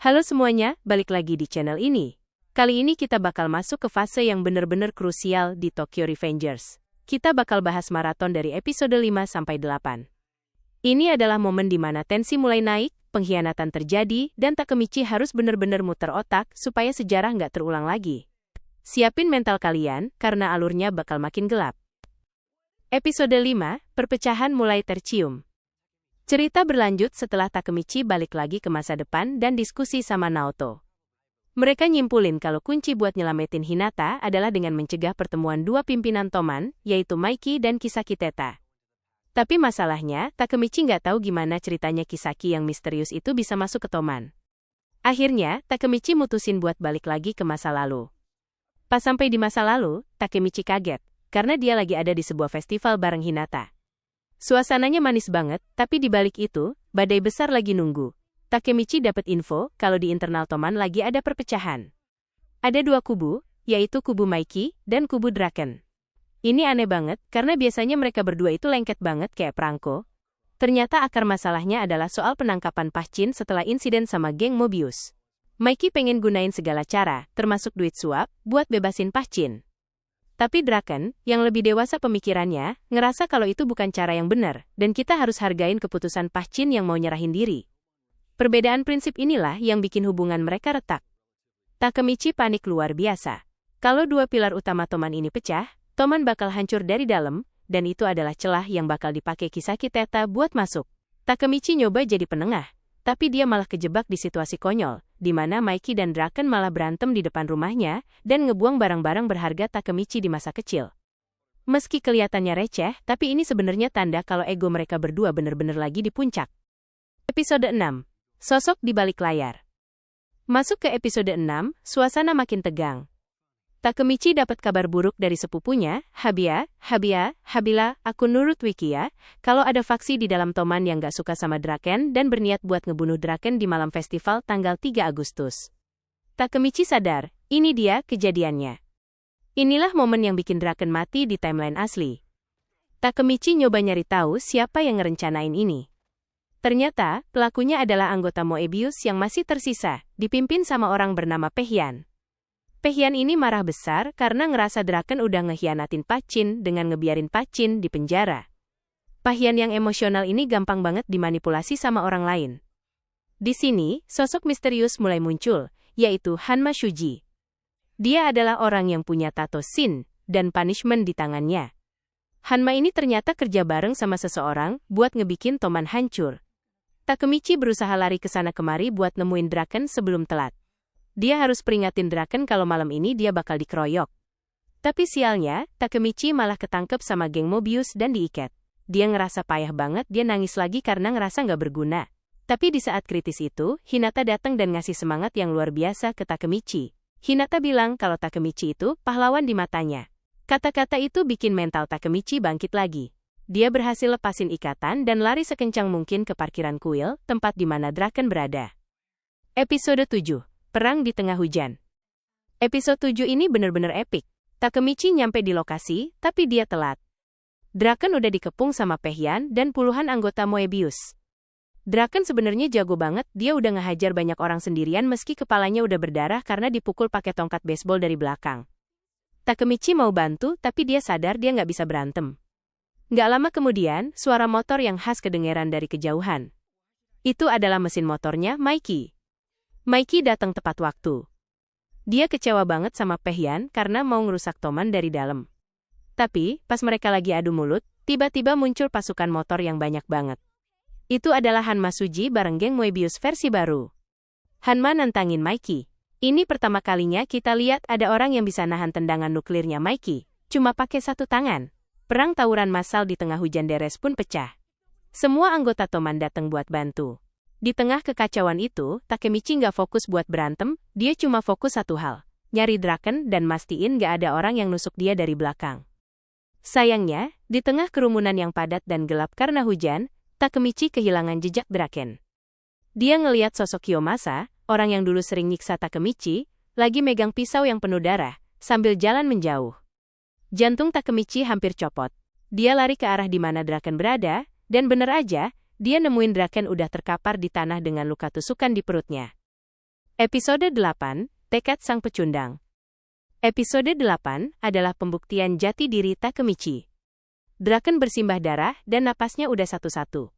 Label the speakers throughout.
Speaker 1: Halo semuanya, balik lagi di channel ini. Kali ini kita bakal masuk ke fase yang bener-bener krusial di Tokyo Revengers. Kita bakal bahas maraton dari episode 5-8. Ini adalah momen di mana tensi mulai naik, pengkhianatan terjadi, dan Takemichi harus bener-bener muter otak supaya sejarah nggak terulang lagi. Siapin mental kalian, karena alurnya bakal makin gelap. Episode 5, perpecahan mulai tercium. Cerita berlanjut setelah Takemichi balik lagi ke masa depan dan diskusi sama Naoto. Mereka nyimpulin kalau kunci buat nyelamatin Hinata adalah dengan mencegah pertemuan dua pimpinan Toman, yaitu Maiki dan Kisaki Teta. Tapi masalahnya, Takemichi nggak tahu gimana ceritanya Kisaki yang misterius itu bisa masuk ke Toman. Akhirnya, Takemichi mutusin buat balik lagi ke masa lalu. Pas sampai di masa lalu, Takemichi kaget, karena dia lagi ada di sebuah festival bareng Hinata. Suasananya manis banget, tapi di balik itu, badai besar lagi nunggu. Takemichi dapat info kalau di internal Toman lagi ada perpecahan. Ada dua kubu, yaitu kubu Maiki dan kubu Draken. Ini aneh banget, karena biasanya mereka berdua itu lengket banget kayak perangko. Ternyata akar masalahnya adalah soal penangkapan Pachin setelah insiden sama geng Mobius. Maiki pengen gunain segala cara, termasuk duit suap, buat bebasin Pachin. Tapi Draken, yang lebih dewasa pemikirannya, ngerasa kalau itu bukan cara yang benar, dan kita harus hargain keputusan Pachin yang mau nyerahin diri. Perbedaan prinsip inilah yang bikin hubungan mereka retak. Takemichi panik luar biasa. Kalau dua pilar utama Toman ini pecah, Toman bakal hancur dari dalam, dan itu adalah celah yang bakal dipakai Kisaki Teta buat masuk. Takemichi nyoba jadi penengah, tapi dia malah kejebak di situasi konyol, di mana Maiki dan Draken malah berantem di depan rumahnya, dan ngebuang barang-barang berharga Takemichi di masa kecil. Meski kelihatannya receh, tapi ini sebenarnya tanda kalau ego mereka berdua bener-bener lagi di puncak. Episode 6. Sosok di balik layar. Masuk ke episode 6, suasana makin tegang. Takemichi dapat kabar buruk dari sepupunya, Habila, akun nurut Wikia, kalau ada faksi di dalam Toman yang gak suka sama Draken dan berniat buat ngebunuh Draken di malam festival tanggal 3 Agustus. Takemichi sadar, ini dia kejadiannya. Inilah momen yang bikin Draken mati di timeline asli. Takemichi nyoba nyari tahu siapa yang ngerencanain ini. Ternyata, pelakunya adalah anggota Moebius yang masih tersisa, dipimpin sama orang bernama Pehyan. Pehyan ini marah besar karena ngerasa Draken udah ngehianatin Pachin dengan ngebiarin Pachin di penjara. Pehyan yang emosional ini gampang banget dimanipulasi sama orang lain. Di sini, sosok misterius mulai muncul, yaitu Hanma Shuji. Dia adalah orang yang punya tato Shin dan punishment di tangannya. Hanma ini ternyata kerja bareng sama seseorang buat ngebikin Toman hancur. Takemichi berusaha lari ke sana kemari buat nemuin Draken sebelum telat. Dia harus peringatin Draken kalau malam ini dia bakal dikeroyok. Tapi sialnya, Takemichi malah ketangkep sama geng Mobius dan diikat. Dia ngerasa payah banget, dia nangis lagi karena ngerasa nggak berguna. Tapi di saat kritis itu, Hinata datang dan ngasih semangat yang luar biasa ke Takemichi. Hinata bilang kalau Takemichi itu pahlawan di matanya. Kata-kata itu bikin mental Takemichi bangkit lagi. Dia berhasil lepasin ikatan dan lari sekencang mungkin ke parkiran kuil, tempat di mana Draken berada. Episode 7. Perang di tengah hujan. Episode 7 ini bener-bener epik. Takemichi nyampe di lokasi, tapi dia telat. Draken udah dikepung sama Pehyan dan puluhan anggota Moebius. Draken sebenarnya jago banget, dia udah ngehajar banyak orang sendirian meski kepalanya udah berdarah karena dipukul pakai tongkat baseball dari belakang. Takemichi mau bantu, tapi dia sadar dia nggak bisa berantem. Nggak lama kemudian, suara motor yang khas kedengeran dari kejauhan. Itu adalah mesin motornya Maiki. Maiki datang tepat waktu. Dia kecewa banget sama Pehyan karena mau ngerusak Toman dari dalam. Tapi, pas mereka lagi adu mulut, tiba-tiba muncul pasukan motor yang banyak banget. Itu adalah Hanma Shuji bareng geng Moebius versi baru. Hanma nantangin Maiki. Ini pertama kalinya kita lihat ada orang yang bisa nahan tendangan nuklirnya Maiki, cuma pakai satu tangan. Perang tawuran massal di tengah hujan deres pun pecah. Semua anggota Toman datang buat bantu. Di tengah kekacauan itu, Takemichi nggak fokus buat berantem, dia cuma fokus satu hal, nyari Draken dan mastiin nggak ada orang yang nusuk dia dari belakang. Sayangnya, di tengah kerumunan yang padat dan gelap karena hujan, Takemichi kehilangan jejak Draken. Dia ngelihat sosok Kiyomasa, orang yang dulu sering nyiksa Takemichi, lagi megang pisau yang penuh darah, sambil jalan menjauh. Jantung Takemichi hampir copot. Dia lari ke arah di mana Draken berada, dan bener aja, dia nemuin Draken udah terkapar di tanah dengan luka tusukan di perutnya. Episode 8, Tekad Sang Pecundang. Episode 8 adalah pembuktian jati diri Takemichi. Draken bersimbah darah dan napasnya udah satu-satu.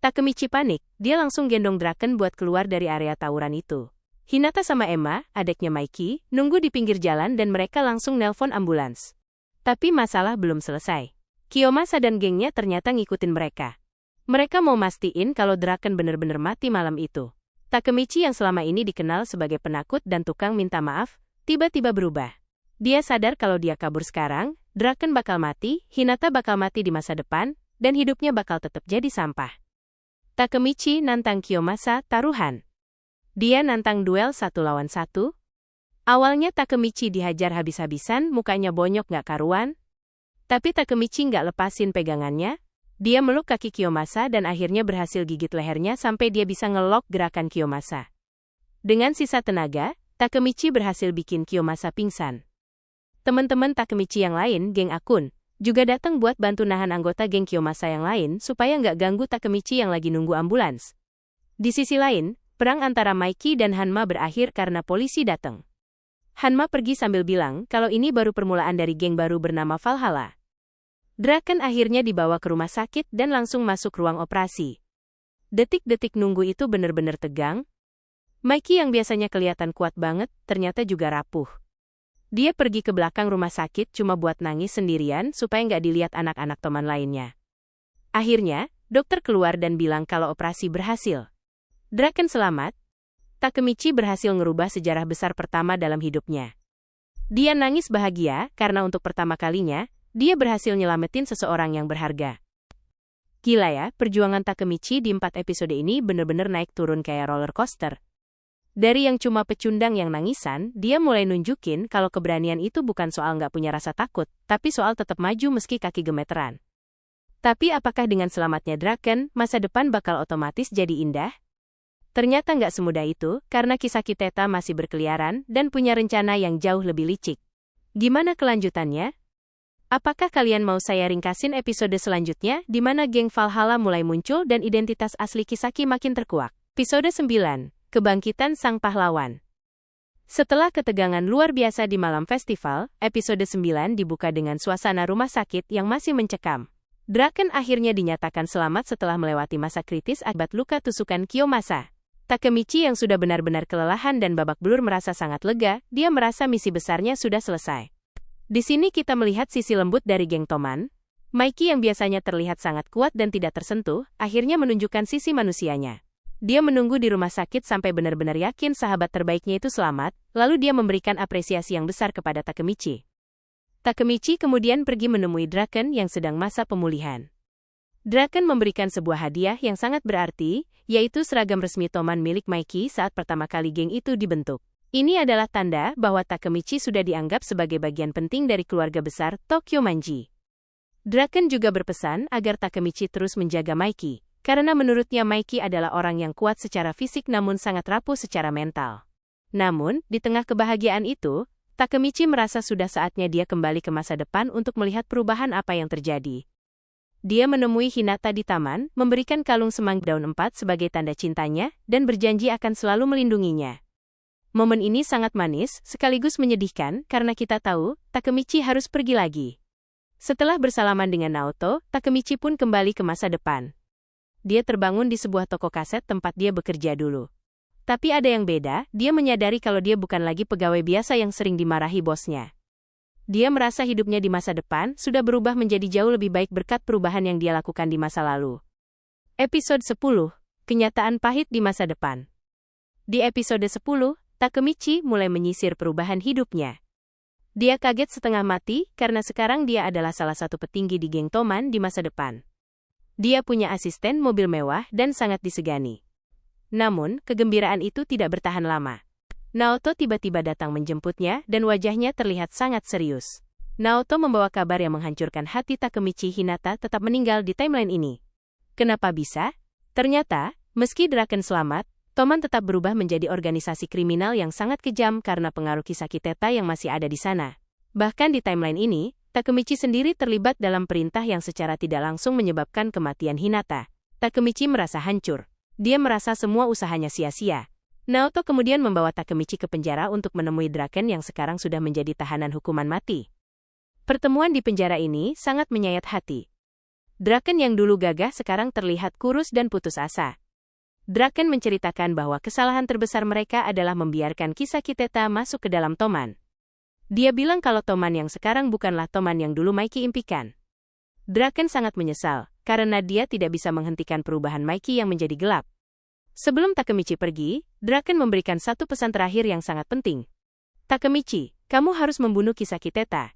Speaker 1: Takemichi panik, dia langsung gendong Draken buat keluar dari area tawuran itu. Hinata sama Emma, adiknya Mikey, nunggu di pinggir jalan dan mereka langsung nelpon ambulans. Tapi masalah belum selesai. Kiyomasa dan gengnya ternyata ngikutin mereka. Mereka mau mastiin kalau Draken bener-bener mati malam itu. Takemichi yang selama ini dikenal sebagai penakut dan tukang minta maaf, tiba-tiba berubah. Dia sadar kalau dia kabur sekarang, Draken bakal mati, Hinata bakal mati di masa depan, dan hidupnya bakal tetap jadi sampah. Takemichi nantang Kiyomasa taruhan. Dia nantang duel 1 lawan 1. Awalnya Takemichi dihajar habis-habisan, mukanya bonyok gak karuan. Tapi Takemichi gak lepasin pegangannya. Dia meluk kaki Kiyomasa dan akhirnya berhasil gigit lehernya sampai dia bisa ngelok gerakan Kiyomasa. Dengan sisa tenaga, Takemichi berhasil bikin Kiyomasa pingsan. Teman-teman Takemichi yang lain, geng Akun, juga datang buat bantu nahan anggota geng Kiyomasa yang lain supaya nggak ganggu Takemichi yang lagi nunggu ambulans. Di sisi lain, perang antara Mikey dan Hanma berakhir karena polisi datang. Hanma pergi sambil bilang kalau ini baru permulaan dari geng baru bernama Valhalla. Draken akhirnya dibawa ke rumah sakit dan langsung masuk ruang operasi. Detik-detik nunggu itu bener-bener tegang. Mikey yang biasanya kelihatan kuat banget, ternyata juga rapuh. Dia pergi ke belakang rumah sakit cuma buat nangis sendirian supaya nggak dilihat anak-anak teman lainnya. Akhirnya, dokter keluar dan bilang kalau operasi berhasil. Draken selamat. Takemichi berhasil ngerubah sejarah besar pertama dalam hidupnya. Dia nangis bahagia karena untuk pertama kalinya, dia berhasil nyelamatin seseorang yang berharga. Gila ya, perjuangan Takemichi di 4 episode ini bener-bener naik turun kayak roller coaster. Dari yang cuma pecundang yang nangisan, dia mulai nunjukin kalau keberanian itu bukan soal nggak punya rasa takut, tapi soal tetap maju meski kaki gemeteran. Tapi apakah dengan selamatnya Draken, masa depan bakal otomatis jadi indah? Ternyata nggak semudah itu, karena Kisaki Teta masih berkeliaran dan punya rencana yang jauh lebih licik. Gimana kelanjutannya? Apakah kalian mau saya ringkasin episode selanjutnya, di mana geng Valhalla mulai muncul dan identitas asli Kisaki makin terkuak? Episode 9, Kebangkitan Sang Pahlawan. Setelah ketegangan luar biasa di malam festival, episode 9 dibuka dengan suasana rumah sakit yang masih mencekam. Draken akhirnya dinyatakan selamat setelah melewati masa kritis akibat luka tusukan Kiyomasa. Takemichi yang sudah benar-benar kelelahan dan babak belur merasa sangat lega, dia merasa misi besarnya sudah selesai. Di sini kita melihat sisi lembut dari geng Toman. Mikey yang biasanya terlihat sangat kuat dan tidak tersentuh, akhirnya menunjukkan sisi manusianya. Dia menunggu di rumah sakit sampai benar-benar yakin sahabat terbaiknya itu selamat, lalu dia memberikan apresiasi yang besar kepada Takemichi. Takemichi kemudian pergi menemui Draken yang sedang masa pemulihan. Draken memberikan sebuah hadiah yang sangat berarti, yaitu seragam resmi Toman milik Mikey saat pertama kali geng itu dibentuk. Ini adalah tanda bahwa Takemichi sudah dianggap sebagai bagian penting dari keluarga besar Tokyo Manji. Draken juga berpesan agar Takemichi terus menjaga Mikey, karena menurutnya Mikey adalah orang yang kuat secara fisik namun sangat rapuh secara mental. Namun, di tengah kebahagiaan itu, Takemichi merasa sudah saatnya dia kembali ke masa depan untuk melihat perubahan apa yang terjadi. Dia menemui Hinata di taman, memberikan kalung semanggi daun 4 sebagai tanda cintanya, dan berjanji akan selalu melindunginya. Momen ini sangat manis, sekaligus menyedihkan, karena kita tahu, Takemichi harus pergi lagi. Setelah bersalaman dengan Naoto, Takemichi pun kembali ke masa depan. Dia terbangun di sebuah toko kaset tempat dia bekerja dulu. Tapi ada yang beda, dia menyadari kalau dia bukan lagi pegawai biasa yang sering dimarahi bosnya. Dia merasa hidupnya di masa depan sudah berubah menjadi jauh lebih baik berkat perubahan yang dia lakukan di masa lalu. Episode 10, Kenyataan Pahit di Masa Depan. Di episode 10, Takemichi mulai menyisir perubahan hidupnya. Dia kaget setengah mati karena sekarang dia adalah salah satu petinggi di geng Toman di masa depan. Dia punya asisten mobil mewah dan sangat disegani. Namun, kegembiraan itu tidak bertahan lama. Naoto tiba-tiba datang menjemputnya dan wajahnya terlihat sangat serius. Naoto membawa kabar yang menghancurkan hati Takemichi. Hinata tetap meninggal di timeline ini. Kenapa bisa? Ternyata, meski Draken selamat, Toman tetap berubah menjadi organisasi kriminal yang sangat kejam karena pengaruh Kisaki Teta yang masih ada di sana. Bahkan di timeline ini, Takemichi sendiri terlibat dalam perintah yang secara tidak langsung menyebabkan kematian Hinata. Takemichi merasa hancur. Dia merasa semua usahanya sia-sia. Naoto kemudian membawa Takemichi ke penjara untuk menemui Draken yang sekarang sudah menjadi tahanan hukuman mati. Pertemuan di penjara ini sangat menyayat hati. Draken yang dulu gagah sekarang terlihat kurus dan putus asa. Draken menceritakan bahwa kesalahan terbesar mereka adalah membiarkan Kisaki Teta masuk ke dalam Toman. Dia bilang kalau Toman yang sekarang bukanlah Toman yang dulu Mikey impikan. Draken sangat menyesal, karena dia tidak bisa menghentikan perubahan Mikey yang menjadi gelap. Sebelum Takemichi pergi, Draken memberikan satu pesan terakhir yang sangat penting. Takemichi, kamu harus membunuh Kisaki Teta.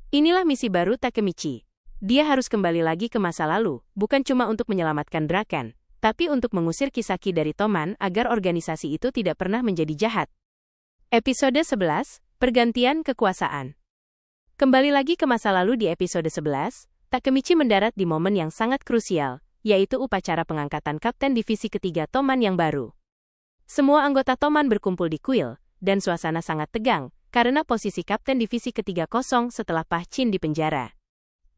Speaker 1: Inilah misi baru Takemichi. Dia harus kembali lagi ke masa lalu, bukan cuma untuk menyelamatkan Draken, tapi untuk mengusir Kisaki dari Toman agar organisasi itu tidak pernah menjadi jahat. Episode 11, Pergantian Kekuasaan. Kembali lagi ke masa lalu di episode 11, Takemichi mendarat di momen yang sangat krusial, yaitu upacara pengangkatan Kapten Divisi Ketiga Toman yang baru. Semua anggota Toman berkumpul di kuil, dan suasana sangat tegang, karena posisi Kapten Divisi Ketiga kosong setelah Pah-chin di penjara.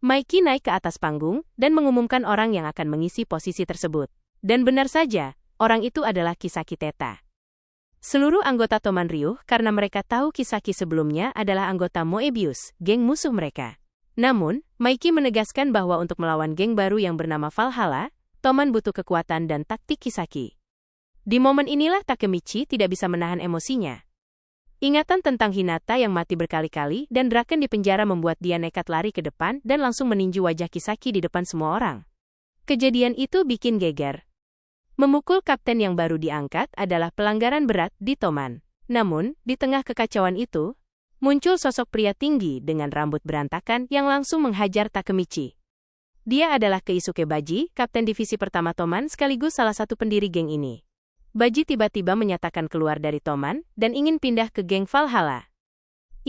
Speaker 1: Mikey naik ke atas panggung, dan mengumumkan orang yang akan mengisi posisi tersebut. Dan benar saja, orang itu adalah Kisaki Teta. Seluruh anggota Toman riuh karena mereka tahu Kisaki sebelumnya adalah anggota Moebius, geng musuh mereka. Namun, Mikey menegaskan bahwa untuk melawan geng baru yang bernama Valhalla, Toman butuh kekuatan dan taktik Kisaki. Di momen inilah Takemichi tidak bisa menahan emosinya. Ingatan tentang Hinata yang mati berkali-kali dan Draken di penjara membuat dia nekat lari ke depan dan langsung meninju wajah Kisaki di depan semua orang. Kejadian itu bikin geger. Memukul kapten yang baru diangkat adalah pelanggaran berat di Toman. Namun, di tengah kekacauan itu, muncul sosok pria tinggi dengan rambut berantakan yang langsung menghajar Takemichi. Dia adalah Keisuke Baji, kapten divisi pertama Toman sekaligus salah satu pendiri geng ini. Baji tiba-tiba menyatakan keluar dari Toman dan ingin pindah ke geng Valhalla.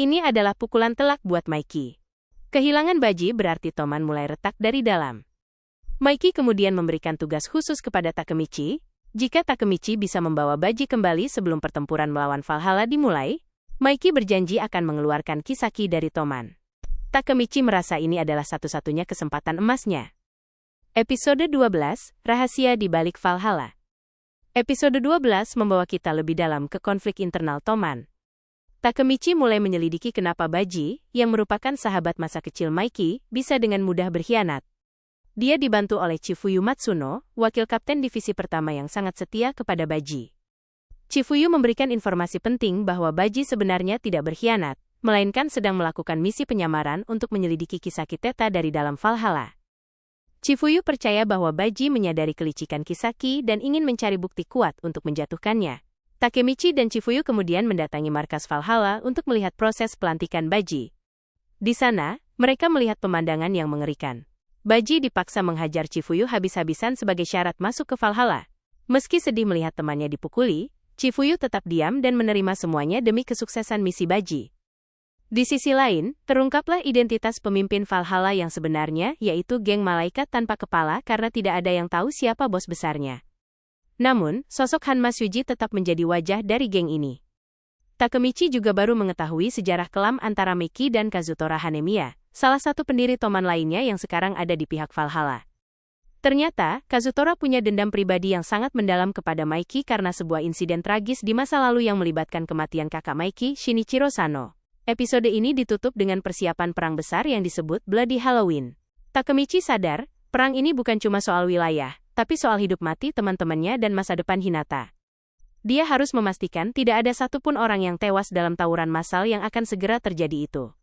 Speaker 1: Ini adalah pukulan telak buat Mikey. Kehilangan Baji berarti Toman mulai retak dari dalam. Mikey kemudian memberikan tugas khusus kepada Takemichi. Jika Takemichi bisa membawa Baji kembali sebelum pertempuran melawan Valhalla dimulai, Mikey berjanji akan mengeluarkan Kisaki dari Toman. Takemichi merasa ini adalah satu-satunya kesempatan emasnya. Episode 12, Rahasia di Balik Valhalla. Episode 12 membawa kita lebih dalam ke konflik internal Toman. Takemichi mulai menyelidiki kenapa Baji, yang merupakan sahabat masa kecil Mikey, bisa dengan mudah berkhianat. Dia dibantu oleh Chifuyu Matsuno, wakil kapten divisi pertama yang sangat setia kepada Baji. Chifuyu memberikan informasi penting bahwa Baji sebenarnya tidak berkhianat, melainkan sedang melakukan misi penyamaran untuk menyelidiki Kisaki Teta dari dalam Valhalla. Chifuyu percaya bahwa Baji menyadari kelicikan Kisaki dan ingin mencari bukti kuat untuk menjatuhkannya. Takemichi dan Chifuyu kemudian mendatangi markas Valhalla untuk melihat proses pelantikan Baji. Di sana, mereka melihat pemandangan yang mengerikan. Baji dipaksa menghajar Chifuyu habis-habisan sebagai syarat masuk ke Valhalla. Meski sedih melihat temannya dipukuli, Chifuyu tetap diam dan menerima semuanya demi kesuksesan misi Baji. Di sisi lain, terungkaplah identitas pemimpin Valhalla yang sebenarnya, yaitu geng malaikat tanpa kepala karena tidak ada yang tahu siapa bos besarnya. Namun, sosok Hanma Shuji tetap menjadi wajah dari geng ini. Takemichi juga baru mengetahui sejarah kelam antara Mikey dan Kazutora Hanemiya, salah satu pendiri Toman lainnya yang sekarang ada di pihak Valhalla. Ternyata, Kazutora punya dendam pribadi yang sangat mendalam kepada Mikey karena sebuah insiden tragis di masa lalu yang melibatkan kematian kakak Mikey, Shinichiro Sano. Episode ini ditutup dengan persiapan perang besar yang disebut Bloody Halloween. Takemichi sadar, perang ini bukan cuma soal wilayah, tapi soal hidup mati teman-temannya dan masa depan Hinata. Dia harus memastikan tidak ada satupun orang yang tewas dalam tawuran massal yang akan segera terjadi itu.